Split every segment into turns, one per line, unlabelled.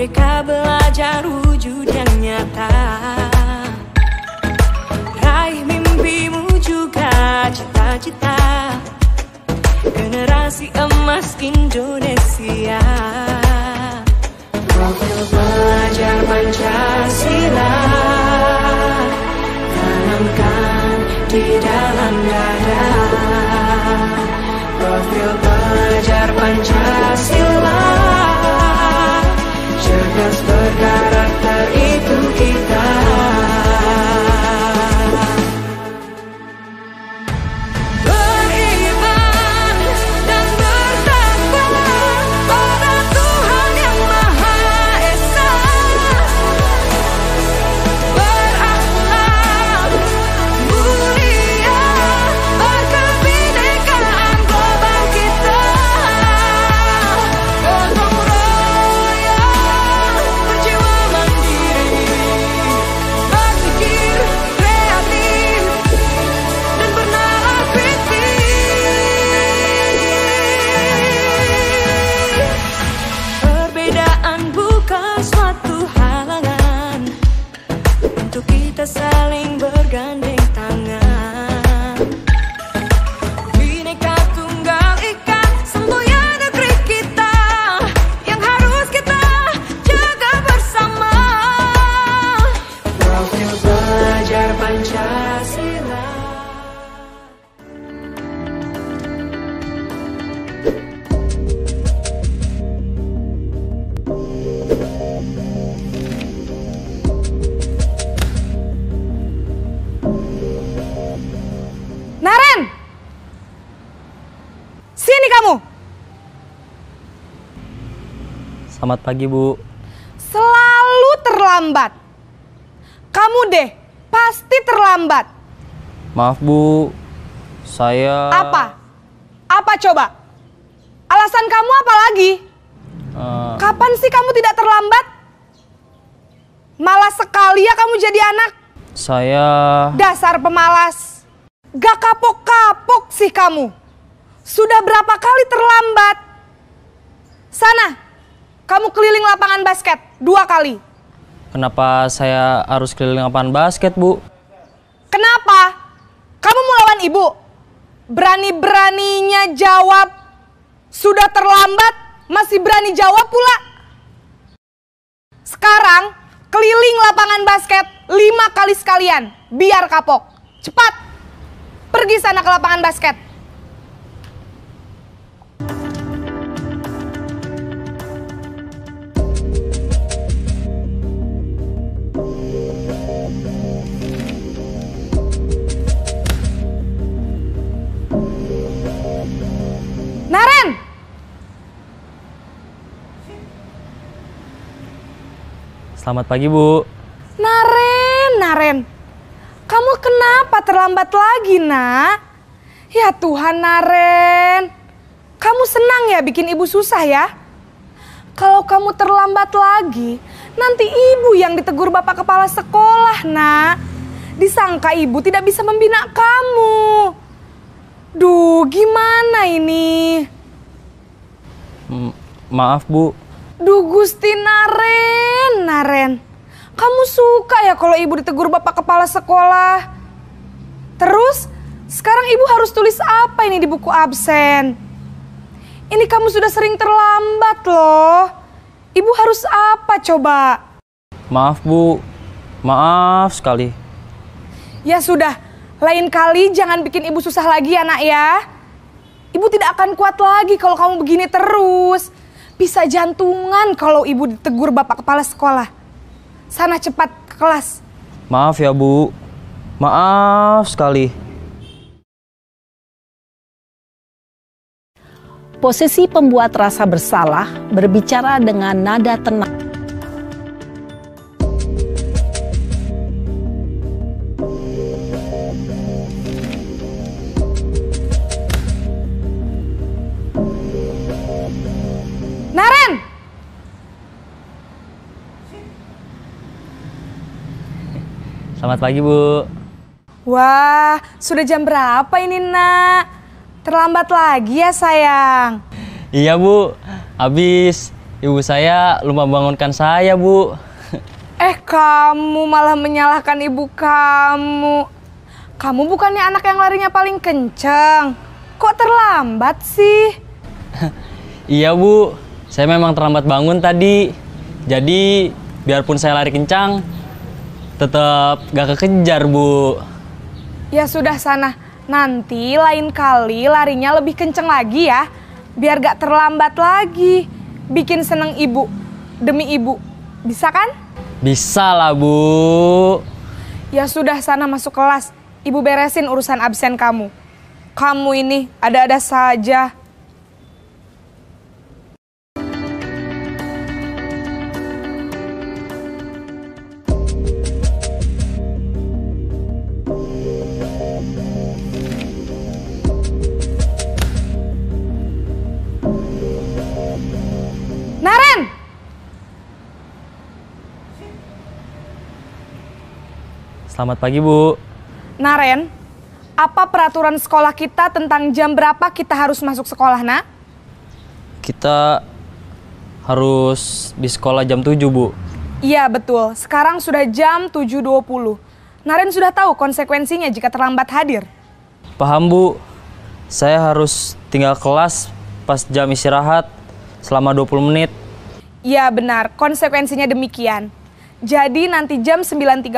Merdeka belajar wujud yang nyata. Raih mimpimu juga cita-cita. Generasi emas Indonesia. Profil pelajar Pancasila tanamkan di dalam dada. Profil pelajar Pancasila, cerdas berkarakter itu kita. Beriman dan bertakwa pada Tuhan yang Maha Esa. Berakhlak mulia, berkebinekaan global kita. Gotong royong, berjiwa mandiri, berpikir kreatif dan bernalar kritis. Perbedaan bukan suatu halangan untuk kita saling bergandeng tangan. Bhinneka Tunggal Ika, semboyan negeri kita yang harus kita jaga bersama. Profil pelajar Pancasila.
Naren! Sini kamu!
Selamat pagi, Bu.
Selalu terlambat. Kamu deh, pasti terlambat.
Maaf, Bu. Saya...
Apa? Apa coba? Alasan kamu apa lagi? Kapan sih kamu tidak terlambat? Malas sekali ya kamu jadi anak.
Saya...
Dasar pemalas. Gak kapok-kapok sih kamu. Sudah berapa kali terlambat? Sana, kamu keliling lapangan basket 2 kali.
Kenapa saya harus keliling lapangan basket, Bu?
Kenapa? Kamu mau lawan ibu? Berani-beraninya jawab. Sudah terlambat, masih berani jawab pula. Sekarang, keliling lapangan basket 5 kali sekalian. Biar kapok. Cepat! Pergi sana ke lapangan basket. Naren!
Selamat pagi, Bu.
Naren. Kamu kenapa terlambat lagi, nak? Ya Tuhan, Naren. Kamu senang ya bikin ibu susah ya? Kalau kamu terlambat lagi, nanti ibu yang ditegur bapak kepala sekolah, nak. Disangka ibu tidak bisa membina kamu. Duh, gimana ini?
Maaf, Bu.
Duh, Gusti Naren. Kamu suka ya kalau ibu ditegur bapak kepala sekolah? Terus, sekarang ibu harus tulis apa ini di buku absen? Ini kamu sudah sering terlambat loh. Ibu harus apa coba?
Maaf, Bu. Maaf sekali.
Ya sudah, lain kali jangan bikin ibu susah lagi ya, nak ya. Ibu tidak akan kuat lagi kalau kamu begini terus. Bisa jantungan kalau ibu ditegur bapak kepala sekolah. Sana cepat ke kelas.
Maaf ya, Bu. Maaf sekali.
Posisi pembuat rasa bersalah berbicara dengan nada tenang.
Naren!
Selamat pagi, Bu.
Wah, sudah jam berapa ini, nak? Terlambat lagi ya, sayang?
Iya, Bu. Habis Ibu saya lupa bangunkan saya, Bu.
Kamu malah menyalahkan ibu kamu. Kamu bukannya anak yang larinya paling kenceng. Kok terlambat sih?
Iya, Bu. Saya memang terlambat bangun tadi. Jadi, biarpun saya lari kencang, tetap gak kekejar, Bu.
Ya sudah sana. Nanti lain kali larinya lebih kenceng lagi ya. Biar gak terlambat lagi. Bikin seneng ibu. Demi ibu. Bisa kan?
Bisa lah, Bu.
Ya sudah sana masuk kelas. Ibu beresin urusan absen kamu. Kamu ini ada-ada saja. Naren!
Selamat pagi, Bu.
Naren, apa peraturan sekolah kita tentang jam berapa kita harus masuk sekolah, nak?
Kita harus di sekolah jam 7, Bu.
Iya, betul. Sekarang sudah jam 7.20. Naren sudah tahu konsekuensinya jika terlambat hadir.
Paham, Bu. Saya harus tinggal kelas pas jam istirahat selama 20 menit.
Iya, benar. Konsekuensinya demikian. Jadi nanti jam 9.30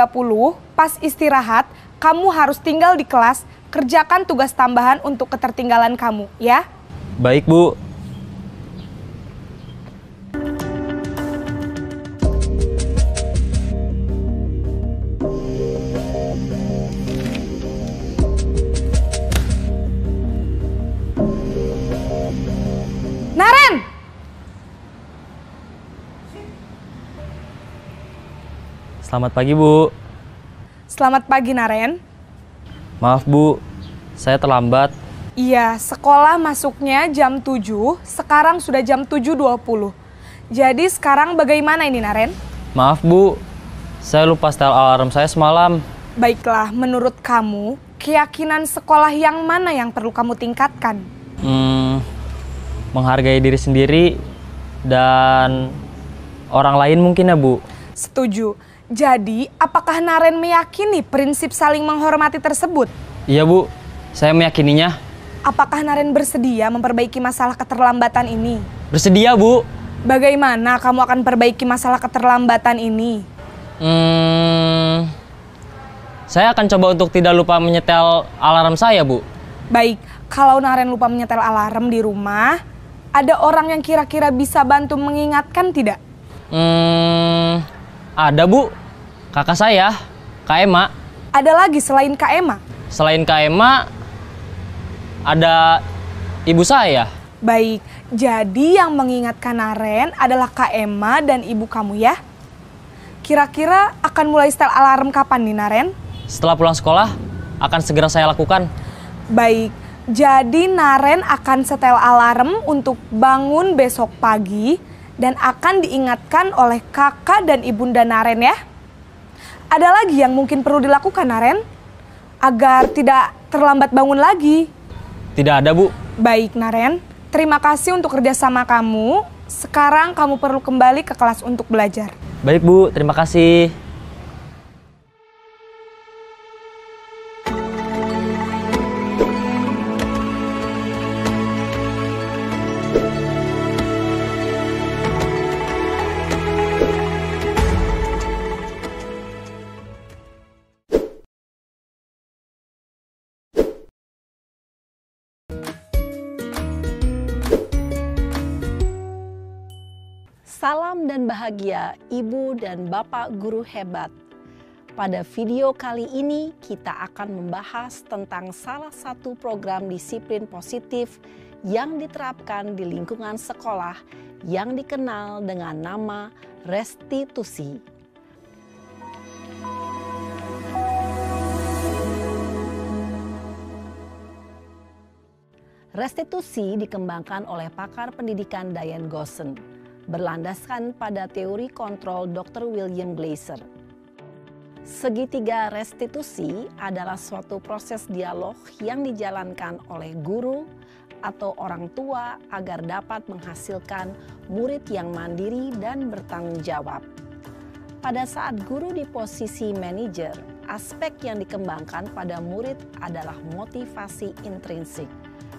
pas istirahat, kamu harus tinggal di kelas, kerjakan tugas tambahan untuk ketertinggalan kamu, ya?
Baik, Bu.
Naren!
Selamat pagi, Bu.
Selamat pagi, Naren.
Maaf, Bu. Saya terlambat.
Iya, sekolah masuknya jam 7, sekarang sudah jam 7.20. Jadi sekarang bagaimana ini, Naren?
Maaf, Bu. Saya lupa setel alarm saya semalam.
Baiklah, menurut kamu, keyakinan sekolah yang mana yang perlu kamu tingkatkan?
Menghargai diri sendiri dan orang lain mungkin ya, Bu.
Setuju. Jadi, apakah Naren meyakini prinsip saling menghormati tersebut?
Iya, Bu. Saya meyakininya.
Apakah Naren bersedia memperbaiki masalah keterlambatan ini?
Bersedia, Bu.
Bagaimana kamu akan perbaiki masalah keterlambatan ini?
Saya akan coba untuk tidak lupa menyetel alarm saya, Bu.
Baik, kalau Naren lupa menyetel alarm di rumah, ada orang yang kira-kira bisa bantu mengingatkan tidak?
Ada, Bu. Kakak saya, Kak Ema.
Ada lagi selain Kak Ema?
Selain Kak Ema, ada ibu saya.
Baik, jadi yang mengingatkan Naren adalah Kak Ema dan ibu kamu ya? Kira-kira akan mulai setel alarm kapan nih, Naren?
Setelah pulang sekolah, akan segera saya lakukan.
Baik, jadi Naren akan setel alarm untuk bangun besok pagi dan akan diingatkan oleh kakak dan ibunda Naren ya. Ada lagi yang mungkin perlu dilakukan, Naren? Agar tidak terlambat bangun lagi.
Tidak ada, Bu.
Baik, Naren. Terima kasih untuk kerjasama kamu. Sekarang kamu perlu kembali ke kelas untuk belajar.
Baik, Bu. Terima kasih.
Salam dan bahagia Ibu dan Bapak guru hebat. Pada video kali ini kita akan membahas tentang salah satu program disiplin positif yang diterapkan di lingkungan sekolah yang dikenal dengan nama restitusi. Restitusi dikembangkan oleh pakar pendidikan Diane Gosson, berlandaskan pada teori kontrol Dr. William Glasser. Segitiga restitusi adalah suatu proses dialog yang dijalankan oleh guru, atau orang tua agar dapat menghasilkan murid yang mandiri dan bertanggung jawab. Pada saat guru di posisi manajer, aspek yang dikembangkan pada murid adalah motivasi intrinsik,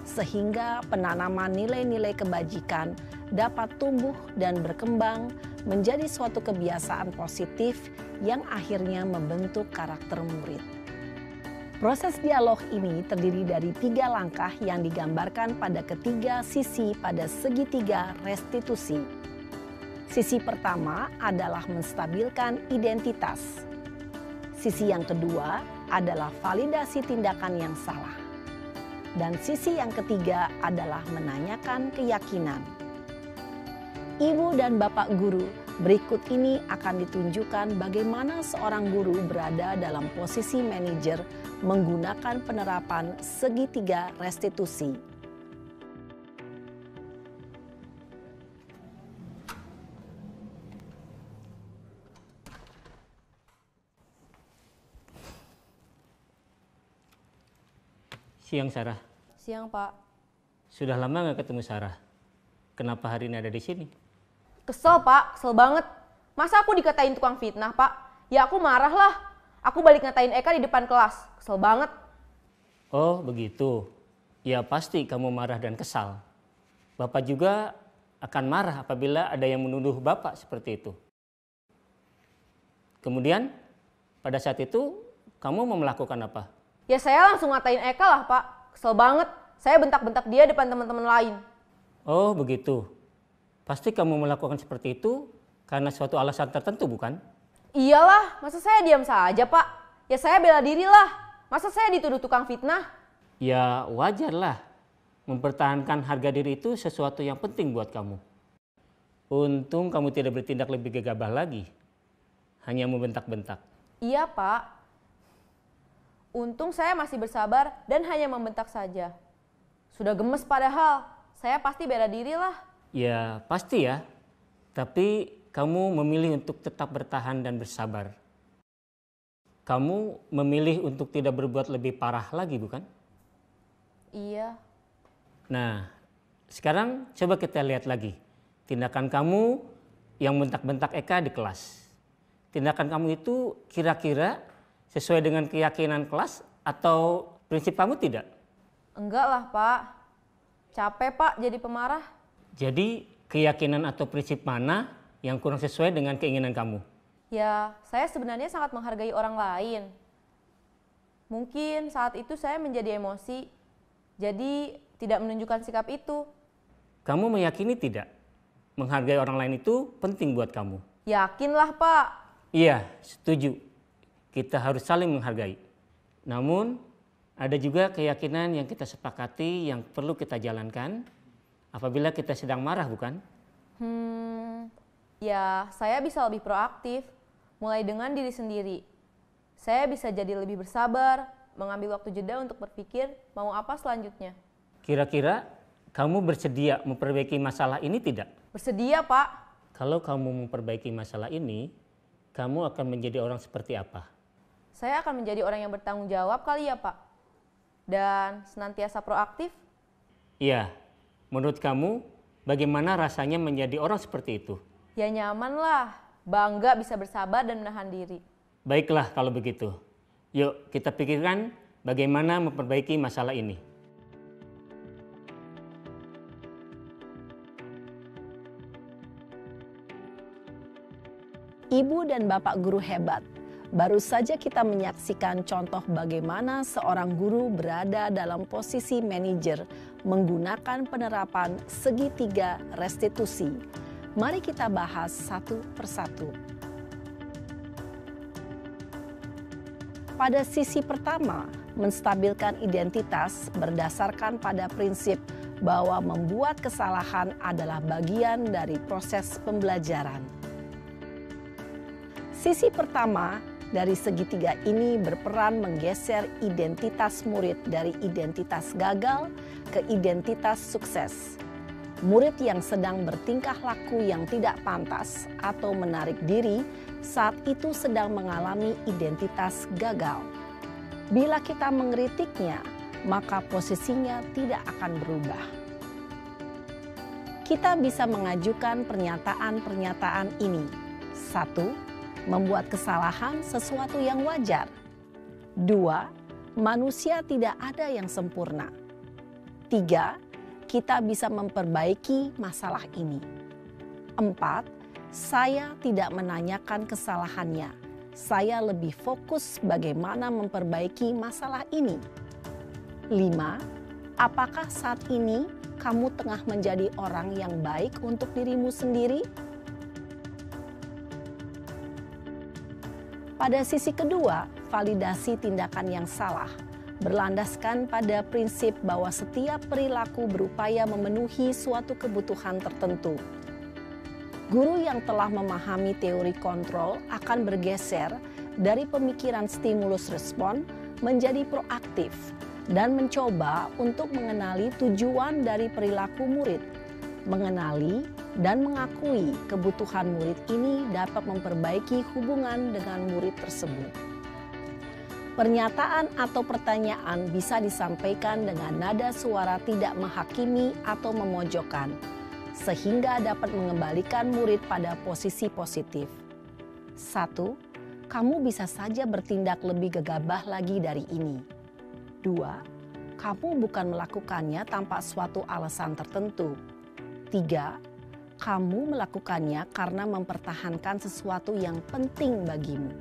sehingga penanaman nilai-nilai kebajikan dapat tumbuh dan berkembang menjadi suatu kebiasaan positif yang akhirnya membentuk karakter murid. Proses dialog ini terdiri dari 3 langkah yang digambarkan pada ketiga sisi pada segitiga restitusi. Sisi pertama adalah menstabilkan identitas. Sisi yang kedua adalah validasi tindakan yang salah. Dan sisi yang ketiga adalah menanyakan keyakinan. Ibu dan Bapak guru, berikut ini akan ditunjukkan bagaimana seorang guru berada dalam posisi manajer menggunakan penerapan segitiga restitusi.
Siang, Sarah.
Siang, Pak.
Sudah lama nggak ketemu Sarah. Kenapa hari ini ada di sini?
Kesel, Pak. Kesel banget. Masa aku dikatain tukang fitnah, Pak? Ya aku marah lah. Aku balik ngatain Eka di depan kelas. Kesel banget.
Oh, begitu. Ya pasti kamu marah dan kesal. Bapak juga akan marah apabila ada yang menuduh Bapak seperti itu. Kemudian, pada saat itu kamu mau melakukan apa?
Ya saya langsung ngatain Eka lah, Pak. Kesel banget. Saya bentak-bentak dia depan teman-teman lain.
Oh, begitu. Pasti kamu melakukan seperti itu karena suatu alasan tertentu, bukan?
Iyalah, masa saya diam saja, Pak? Ya saya bela diri lah. Masa saya dituduh tukang fitnah?
Ya wajarlah. Mempertahankan harga diri itu sesuatu yang penting buat kamu. Untung kamu tidak bertindak lebih gegabah lagi. Hanya membentak-bentak.
Iya, Pak. Untung saya masih bersabar dan hanya membentak saja. Sudah gemes padahal, saya pasti bela diri lah.
Ya pasti ya, tapi kamu memilih untuk tetap bertahan dan bersabar. Kamu memilih untuk tidak berbuat lebih parah lagi, bukan?
Iya.
Nah, sekarang coba kita lihat lagi. Tindakan kamu yang bentak-bentak Eka di kelas. Tindakan kamu itu kira-kira sesuai dengan keyakinan kelas atau prinsip kamu tidak?
Enggak lah, Pak. Capek, Pak, jadi pemarah.
Jadi keyakinan atau prinsip mana yang kurang sesuai dengan keinginan kamu?
Ya, saya sebenarnya sangat menghargai orang lain. Mungkin saat itu saya menjadi emosi, jadi tidak menunjukkan sikap itu.
Kamu meyakini tidak? Menghargai orang lain itu penting buat kamu.
Yakinlah, Pak.
Iya, setuju. Kita harus saling menghargai. Namun, ada juga keyakinan yang kita sepakati yang perlu kita jalankan apabila kita sedang marah, bukan?
Ya, saya bisa lebih proaktif, mulai dengan diri sendiri. Saya bisa jadi lebih bersabar, mengambil waktu jeda untuk berpikir mau apa selanjutnya.
Kira-kira kamu bersedia memperbaiki masalah ini tidak?
Bersedia, Pak.
Kalau kamu memperbaiki masalah ini, kamu akan menjadi orang seperti apa?
Saya akan menjadi orang yang bertanggung jawab kali ya, Pak. Dan senantiasa proaktif.
Iya, menurut kamu bagaimana rasanya menjadi orang seperti itu?
Ya nyaman lah, bangga bisa bersabar dan menahan diri.
Baiklah kalau begitu. Yuk kita pikirkan bagaimana memperbaiki masalah ini.
Ibu dan Bapak guru hebat. Baru saja kita menyaksikan contoh bagaimana seorang guru berada dalam posisi manajer menggunakan penerapan segitiga restitusi. Mari kita bahas satu persatu. Pada sisi pertama, menstabilkan identitas berdasarkan pada prinsip bahwa membuat kesalahan adalah bagian dari proses pembelajaran. Sisi pertama dari segitiga ini berperan menggeser identitas murid dari identitas gagal ke identitas sukses. Murid yang sedang bertingkah laku yang tidak pantas atau menarik diri saat itu sedang mengalami identitas gagal. Bila kita mengkritiknya, maka posisinya tidak akan berubah. Kita bisa mengajukan pernyataan-pernyataan ini. 1. Membuat kesalahan sesuatu yang wajar. 2. Manusia tidak ada yang sempurna. 3. Kita bisa memperbaiki masalah ini. 4. Saya tidak menanyakan kesalahannya. Saya lebih fokus bagaimana memperbaiki masalah ini. 5. Apakah saat ini kamu tengah menjadi orang yang baik untuk dirimu sendiri? Pada sisi kedua, validasi tindakan yang salah berlandaskan pada prinsip bahwa setiap perilaku berupaya memenuhi suatu kebutuhan tertentu. Guru yang telah memahami teori kontrol akan bergeser dari pemikiran stimulus respon menjadi proaktif dan mencoba untuk mengenali tujuan dari perilaku murid. Mengenali dan mengakui kebutuhan murid ini dapat memperbaiki hubungan dengan murid tersebut. Pernyataan atau pertanyaan bisa disampaikan dengan nada suara tidak menghakimi atau memojokkan, sehingga dapat mengembalikan murid pada posisi positif. 1. Kamu bisa saja bertindak lebih gegabah lagi dari ini. 2. Kamu bukan melakukannya tanpa suatu alasan tertentu. 3. Kamu melakukannya karena mempertahankan sesuatu yang penting bagimu.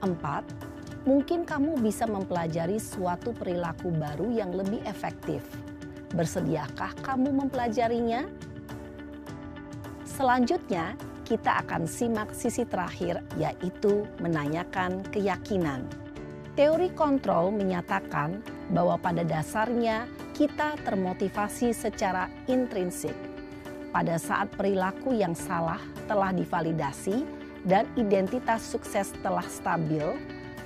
4. Mungkin kamu bisa mempelajari suatu perilaku baru yang lebih efektif. Bersediakah kamu mempelajarinya? Selanjutnya, kita akan simak sisi terakhir, yaitu menanyakan keyakinan. Teori kontrol menyatakan bahwa pada dasarnya kita termotivasi secara intrinsik. Pada saat perilaku yang salah telah divalidasi dan identitas sukses telah stabil,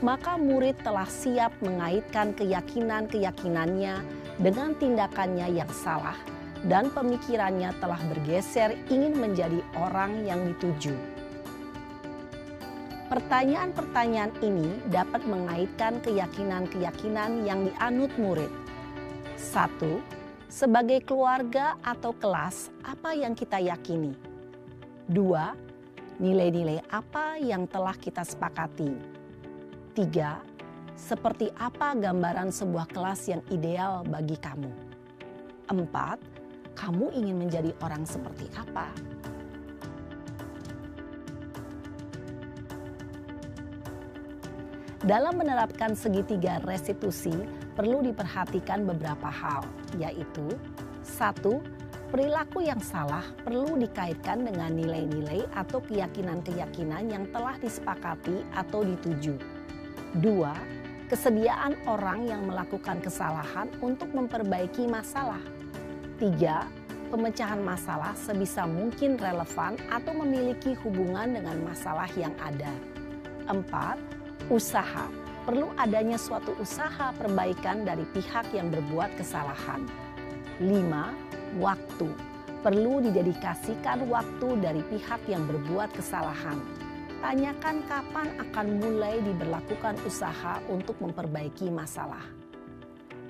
maka murid telah siap mengaitkan keyakinan-keyakinannya dengan tindakannya yang salah dan pemikirannya telah bergeser ingin menjadi orang yang dituju. Pertanyaan-pertanyaan ini dapat mengaitkan keyakinan-keyakinan yang dianut murid. 1. Sebagai keluarga atau kelas, apa yang kita yakini? 2. Nilai-nilai apa yang telah kita sepakati? 3. Seperti apa gambaran sebuah kelas yang ideal bagi kamu? 4. Kamu ingin menjadi orang seperti apa? Dalam menerapkan segitiga restitusi, perlu diperhatikan beberapa hal, yaitu 1. Perilaku yang salah perlu dikaitkan dengan nilai-nilai atau keyakinan-keyakinan yang telah disepakati atau dituju. 2. Kesediaan orang yang melakukan kesalahan untuk memperbaiki masalah. 3. Pemecahan masalah sebisa mungkin relevan atau memiliki hubungan dengan masalah yang ada. 4. Usaha. Perlu adanya suatu usaha perbaikan dari pihak yang berbuat kesalahan. 5. Waktu. Perlu didedikasikan waktu dari pihak yang berbuat kesalahan. Tanyakan kapan akan mulai diberlakukan usaha untuk memperbaiki masalah.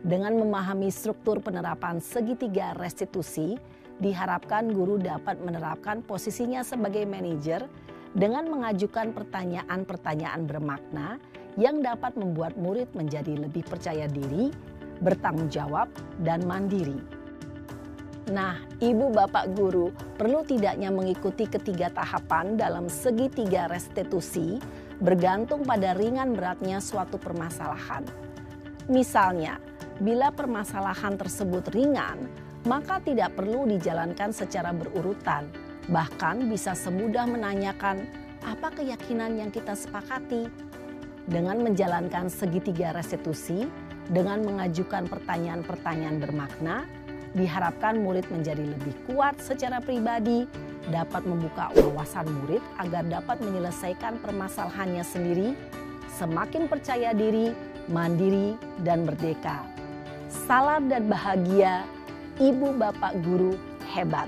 Dengan memahami struktur penerapan segitiga restitusi, diharapkan guru dapat menerapkan posisinya sebagai manajer dengan mengajukan pertanyaan-pertanyaan bermakna yang dapat membuat murid menjadi lebih percaya diri, bertanggung jawab, dan mandiri. Nah, ibu bapak guru perlu tidaknya mengikuti ketiga tahapan dalam segitiga restitusi bergantung pada ringan beratnya suatu permasalahan. Misalnya, bila permasalahan tersebut ringan, maka tidak perlu dijalankan secara berurutan. Bahkan bisa semudah menanyakan apa keyakinan yang kita sepakati. Dengan menjalankan segitiga restitusi, dengan mengajukan pertanyaan-pertanyaan bermakna, diharapkan murid menjadi lebih kuat secara pribadi, dapat membuka wawasan murid agar dapat menyelesaikan permasalahannya sendiri, semakin percaya diri, mandiri, dan merdeka. Salam dan bahagia, ibu bapak guru hebat.